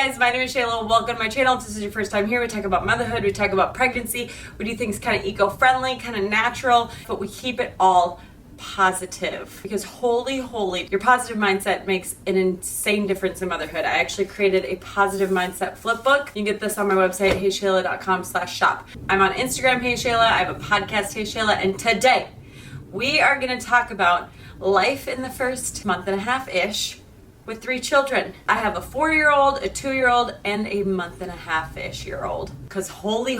guys, my name is Shayla. Welcome to my channel. If this is your first time here, we talk about motherhood, we talk about pregnancy, we do things kind of eco-friendly, kind of natural, but we keep it all positive because holy, your positive mindset makes an insane difference in motherhood. I actually created a positive mindset flip book. You can get this on my website, heyshayla.com/shop. I'm on Instagram, Hey Shayla. I have a podcast, Hey Shayla, and today we are going to talk about life in the first month and a half-ish with 3 children. I have a 4-year-old, a 2-year-old, and a month and a half-ish year old. Because holy.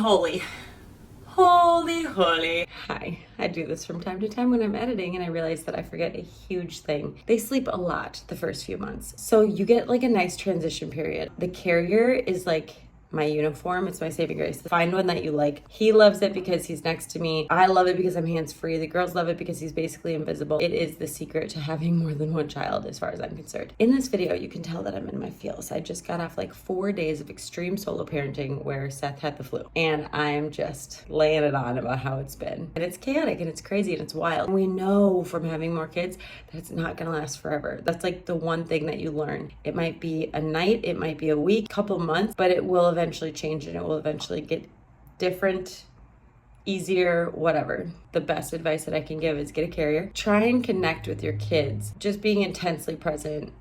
Hi, I do this from time to time when I'm editing and I realize that I forget a huge thing. They sleep a lot the first few months. So you get like a nice transition period. The carrier is like my uniform. It's my saving grace. Find one that you like. He loves it because he's next to me. I love it because I'm hands-free. The girls love it because he's basically invisible. It is the secret to having more than one child as far as I'm concerned. In this video, you can tell that I'm in my feels. I just got off like 4 days of extreme solo parenting where Seth had the flu. And I'm just laying it on about how it's been. And it's chaotic and it's crazy and it's wild. And we know from having more kids that it's not gonna last forever. That's like the one thing that you learn. It might be a night, it might be a week, couple months, but it will eventually change and it will eventually get different, easier, whatever. The best advice that I can give is get a carrier. Try and connect with your kids. Just being intensely present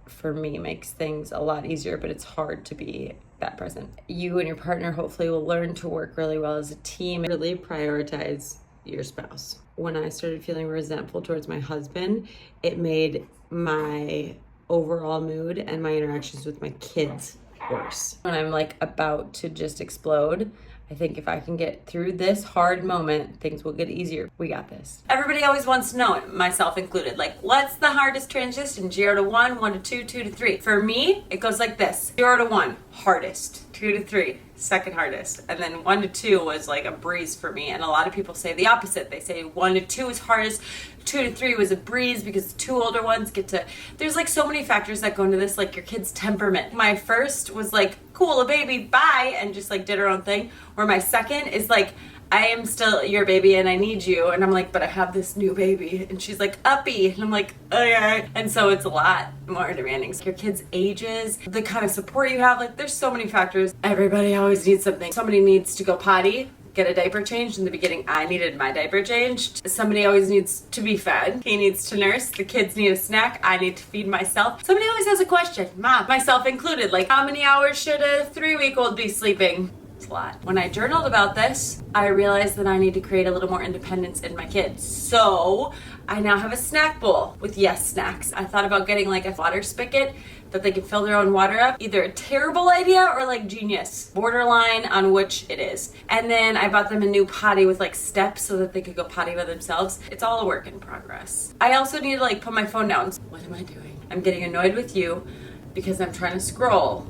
for me makes things a lot easier, but it's hard to be that present. You and your partner hopefully will learn to work really well as a team. Really prioritize your spouse. When I started feeling resentful towards my husband, it made my overall mood and my interactions with my kids worse. When I'm like about to just explode, I think if I can get through this hard moment, things will get easier. We got this. Everybody always wants to know, myself included, like what's the hardest transition? 0 to 1, 1 to 2, 2 to 3. For me, it goes like this. 0 to 1, hardest. 2 to 3, second hardest. And then 1 to 2 was like a breeze for me. And a lot of people say the opposite. They say 1 to 2 is hardest, 2 to 3 was a breeze because the 2 older ones get to, there's like so many factors that go into this, like your kid's temperament. My first was like, cool, a baby, bye, and just like did her own thing. Where my second is like, I am still your baby and I need you. And I'm like, but I have this new baby. And she's like, uppy. And I'm like, okay. And so it's a lot more demanding. So your kids' ages, the kind of support you have, like there's so many factors. Everybody always needs something. Somebody needs to go potty, get a diaper changed. In the beginning, I needed my diaper changed. Somebody always needs to be fed. He needs to nurse. The kids need a snack. I need to feed myself. Somebody always has a question, mom, myself included, like how many hours should a 3-week-old be sleeping? It's a lot. When I journaled about this, I realized that I need to create a little more independence in my kids. So I now have a snack bowl with yes snacks. I thought about getting like a water spigot that they can fill their own water up. Either a terrible idea or like genius. Borderline on which it is. And then I bought them a new potty with like steps so that they could go potty by themselves. It's all a work in progress. I also need to like put my phone down. What am I doing? I'm getting annoyed with you because I'm trying to scroll.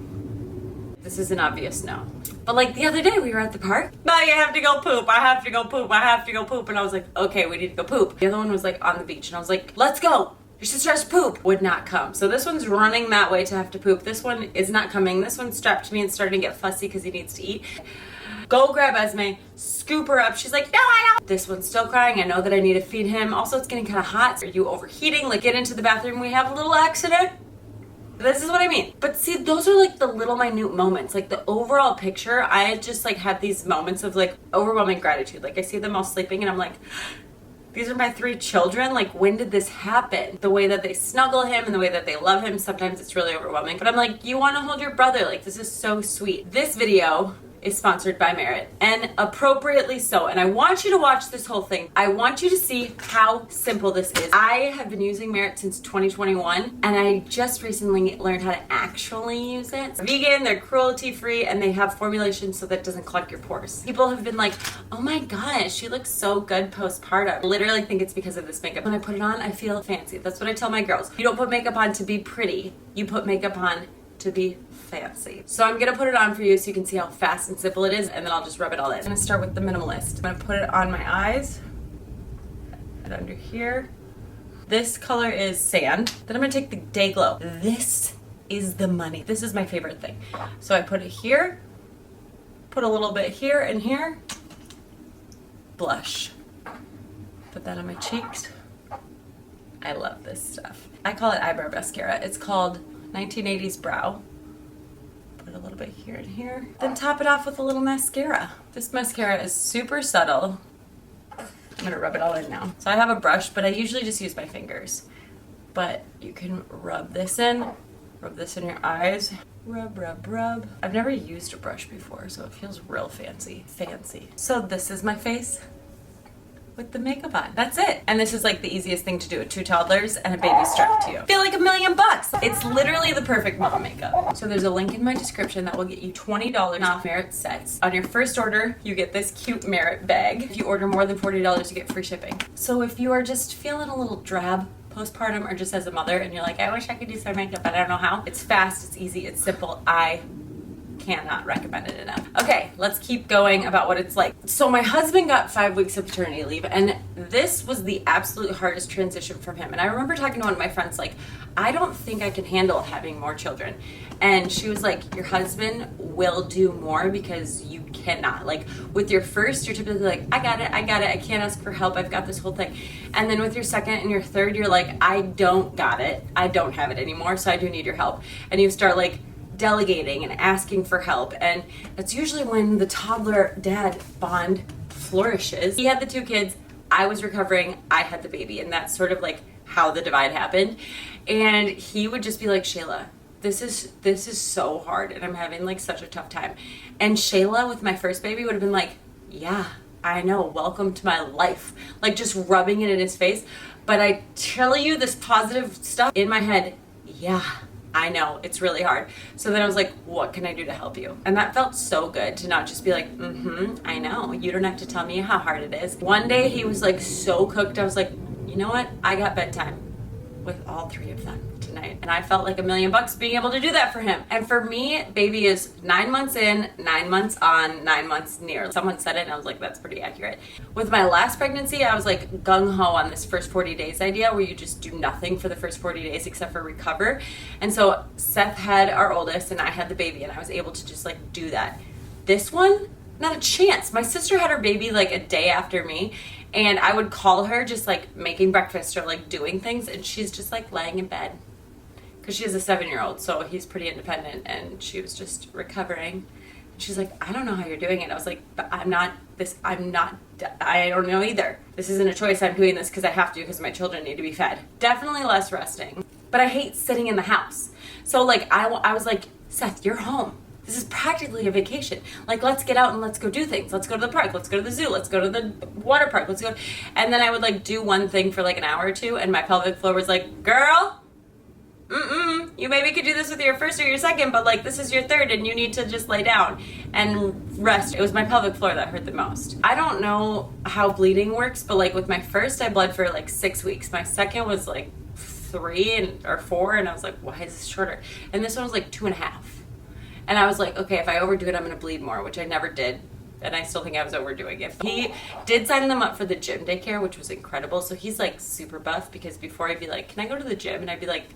This is an obvious no. But like the other day we were at the park. No, you have to go poop. I have to go poop. I have to go poop. And I was like, okay, we need to go poop. The other one was like on the beach. And I was like, let's go. Your sister has to poop. Would not come. So this one's running that way to have to poop. This one is not coming. This one's strapped to me and starting to get fussy because he needs to eat. Go grab Esme, scoop her up. She's like, no, I don't. This one's still crying. I know that I need to feed him. Also, it's getting kind of hot. Are you overheating? Like get into the bathroom. We have a little accident. This is what I mean. But see, those are like the little minute moments. Like the overall picture, I just like had these moments of like overwhelming gratitude. Like I see them all sleeping and I'm like, these are my 3 children. Like when did this happen? The way that they snuggle him and the way that they love him, sometimes it's really overwhelming. But I'm like, you want to hold your brother. Like this is so sweet. This video is sponsored by Merit, and appropriately so. And I want you to watch this whole thing. I want you to see how simple this is. I have been using Merit since 2021, and I just recently learned how to actually use it. They're vegan, they're cruelty-free, and they have formulations so that it doesn't clog your pores. People have been like, oh my gosh, she looks so good postpartum. I literally think it's because of this makeup. When I put it on, I feel fancy. That's what I tell my girls. You don't put makeup on to be pretty. You put makeup on to be fancy. So I'm gonna put it on for you so you can see how fast and simple it is, and then I'll just rub it all in. I'm gonna start with the Minimalist. I'm gonna put it on my eyes and under here. This color is Sand. Then I'm gonna take the Day Glow. This is the money. This is my favorite thing. So I put it here, put a little bit here and here. Blush. Put that on my cheeks. I love this stuff. I call it eyebrow mascara. It's called 1980s Brow. a little bit here and here. Then top it off with a little mascara. This mascara is super subtle. I'm gonna rub it all in now. So I have a brush, but I usually just use my fingers. But you can rub this in your eyes. Rub, rub, rub. I've never used a brush before, so it feels real fancy. So this is my face with the makeup on. That's it. And this is like the easiest thing to do with 2 toddlers and a baby strapped to you. I feel like $1,000,000. It's literally the perfect mom makeup. So there's a link in my description that will get you $20 off Merit sets. On your first order, you get this cute Merit bag. If you order more than $40, you get free shipping. So if you are just feeling a little drab postpartum or just as a mother and you're like, I wish I could do some makeup, but I don't know how. It's fast, it's easy, it's simple. I cannot recommend it enough. Okay, let's keep going about what it's like. So my husband got 5 weeks of paternity leave, and this was the absolute hardest transition from him. And I remember talking to one of my friends like, I don't think I can handle having more children. And she was like, your husband will do more because you cannot. Like with your first, you're typically like, I got it, I can't ask for help, I've got this whole thing. And then with your second and your third, you're like, I don't got it, I don't have it anymore, so I do need your help. And you start like delegating and asking for help, and that's usually when the toddler dad bond flourishes. He had the 2 kids, I was recovering, I had the baby, and that's sort of like how the divide happened. And he would just be like, Shayla, this is so hard and I'm having like such a tough time. And Shayla with my first baby would have been like, yeah, I know, welcome to my life, like just rubbing it in his face. But I tell you, this positive stuff in my head, yeah, I know, it's really hard. So then I was like, what can I do to help you? And that felt so good to not just be like, I know, you don't have to tell me how hard it is. One day he was like so cooked, I was like, you know what? I got bedtime with all 3 of them tonight. And I felt like $1,000,000 being able to do that for him. And for me, baby is 9 months in, 9 months on, 9 months near. Someone said it and I was like, that's pretty accurate. With my last pregnancy, I was like gung-ho on this first 40 days idea where you just do nothing for the first 40 days except for recover. And so Seth had our oldest and I had the baby and I was able to just like do that. This one, not a chance. My sister had her baby like a day after me, and I would call her just like making breakfast or like doing things, and she's just like laying in bed because she has a 7-year-old, so he's pretty independent, and she was just recovering. And she's like, I don't know how you're doing it. I was like, but I don't know either. This isn't a choice. I'm doing this because I have to, because my children need to be fed. Definitely less resting, but I hate sitting in the house. So like I was like, Seth, you're home. This is practically a vacation. Like, let's get out and let's go do things. Let's go to the park. Let's go to the zoo. Let's go to the water park. Let's go. And then I would like do one thing for like an hour or two, and my pelvic floor was like, girl, you maybe could do this with your first or your second, but like this is your third and you need to just lay down and rest. It was my pelvic floor that hurt the most. I don't know how bleeding works, but like with my first, I bled for like 6 weeks. My second was like 3 or 4, and I was like, why is this shorter? And this one was like 2.5. And I was like, okay, if I overdo it, I'm gonna bleed more, which I never did. And I still think I was overdoing it. He did sign them up for the gym daycare, which was incredible. So he's like super buff, because before I'd be like, can I go to the gym? And I'd be like,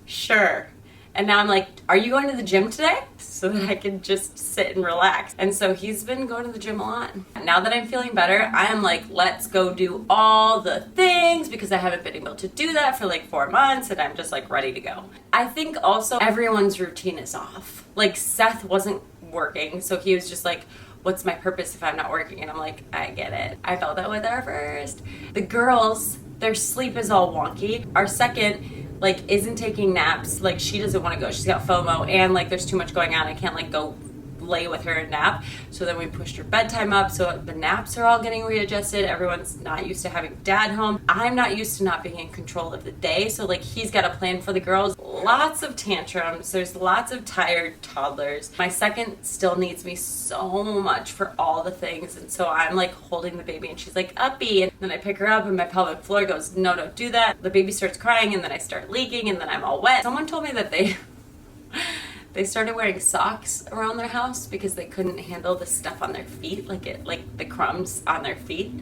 sure. And now I'm like, are you going to the gym today? So that I can just sit and relax. And so he's been going to the gym a lot. Now that I'm feeling better, I am like, let's go do all the things, because I haven't been able to do that for like 4 months, and I'm just like ready to go. I think also everyone's routine is off. Like Seth wasn't working, so he was just like, what's my purpose if I'm not working? And I'm like, I get it. I felt that with our first. The girls, their sleep is all wonky. Our second, like, isn't taking naps. Like, she doesn't want to go. She's got FOMO, and like there's too much going on. I can't like go lay with her and nap. So then we pushed her bedtime up, so the naps are all getting readjusted. Everyone's not used to having dad home. I'm not used to not being in control of the day, so like he's got a plan for the girls. Lots of tantrums. There's lots of tired toddlers. My second still needs me so much for all the things, and so I'm like holding the baby and she's like uppy, and then I pick her up and my pelvic floor goes, no, don't do that. The baby starts crying, and then I start leaking, and then I'm all wet. Someone told me that they started wearing socks around their house because they couldn't handle the stuff on their feet, like the crumbs on their feet.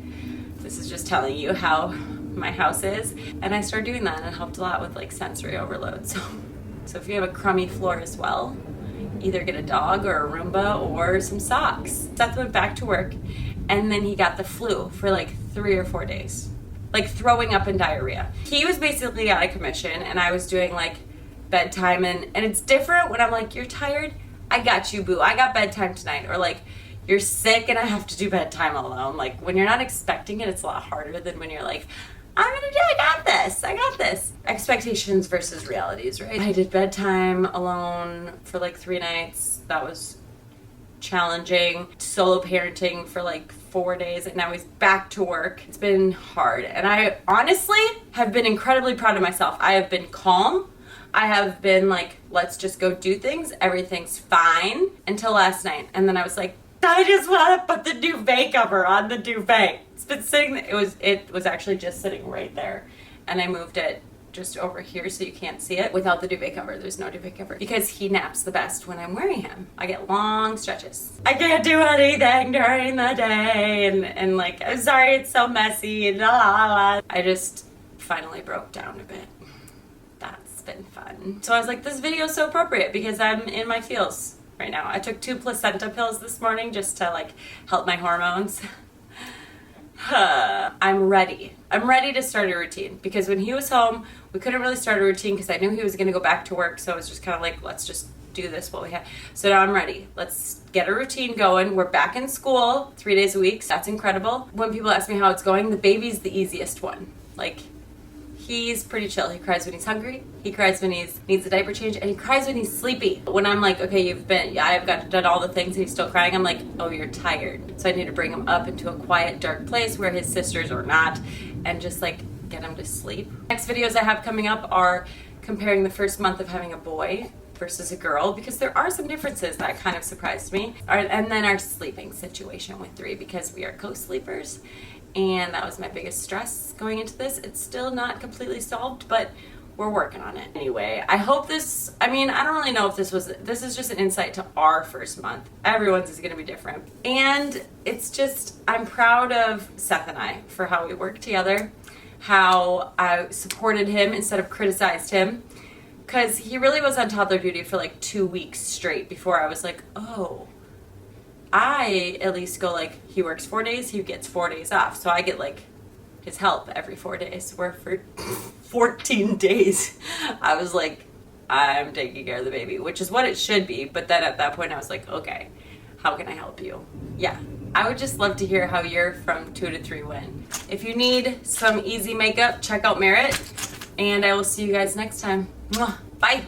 This is just telling you how my house is. And I started doing that, and it helped a lot with like sensory overload. So if you have a crummy floor as well, either get a dog or a Roomba or some socks. Seth went back to work, and then he got the flu for like 3 or 4 days, like throwing up and diarrhea. He was basically out of commission, and I was doing like bedtime, and it's different when I'm like, you're tired, I got you, boo. I got bedtime tonight. Or like, you're sick and I have to do bedtime alone. Like, when you're not expecting it, it's a lot harder than when you're like, I got this. I got this. Expectations versus realities, right? I did bedtime alone for like 3 nights. That was challenging. Solo parenting for like 4 days, and now he's back to work. It's been hard, and I honestly have been incredibly proud of myself. I have been calm. I have been like, let's just go do things. Everything's fine until last night, and then I was like, I just want to put the duvet cover on the duvet. It's been sitting. It was actually just sitting right there, and I moved it just over here so you can't see it without the duvet cover. There's no duvet cover because he naps the best when I'm wearing him. I get long stretches. I can't do anything during the day, and like, I'm sorry it's so messy and la la la. I just finally broke down a bit. That's been fun. So I was like, this video is so appropriate because I'm in my feels right now. I took 2 placenta pills this morning just to like help my hormones. I'm ready. I'm ready to start a routine because when he was home, we couldn't really start a routine because I knew he was going to go back to work. So I was just kind of like, let's just do this while we have. So now I'm ready. Let's get a routine going. We're back in school 3 days a week. So that's incredible. When people ask me how it's going, the baby's the easiest one. Like, he's pretty chill. He cries when he's hungry. He cries when he needs a diaper change, and he cries when he's sleepy. When I'm like, okay, I've done all the things, and he's still crying, I'm like, oh, you're tired. So I need to bring him up into a quiet, dark place where his sisters are not, and just like get him to sleep. Next videos I have coming up are comparing the first month of having a boy versus a girl, because there are some differences that kind of surprised me. And then our sleeping situation with 3, because we are co-sleepers. And that was my biggest stress going into this. It's still not completely solved, but we're working on it. Anyway, I hope this, I don't really know if this is just an insight to our first month. Everyone's is gonna be different. And it's just, I'm proud of Seth and I for how we worked together, how I supported him instead of criticized him. Because he really was on toddler duty for like 2 weeks straight before I was like, oh, I at least go like, he works 4 days, he gets 4 days off. So I get like his help every 4 days. Where for 14 days, I was like, I'm taking care of the baby, which is what it should be. But then at that point I was like, okay, how can I help you? Yeah, I would just love to hear how your from 2 to 3 went. If you need some easy makeup, check out Merit. And I will see you guys next time. Mwah. Bye.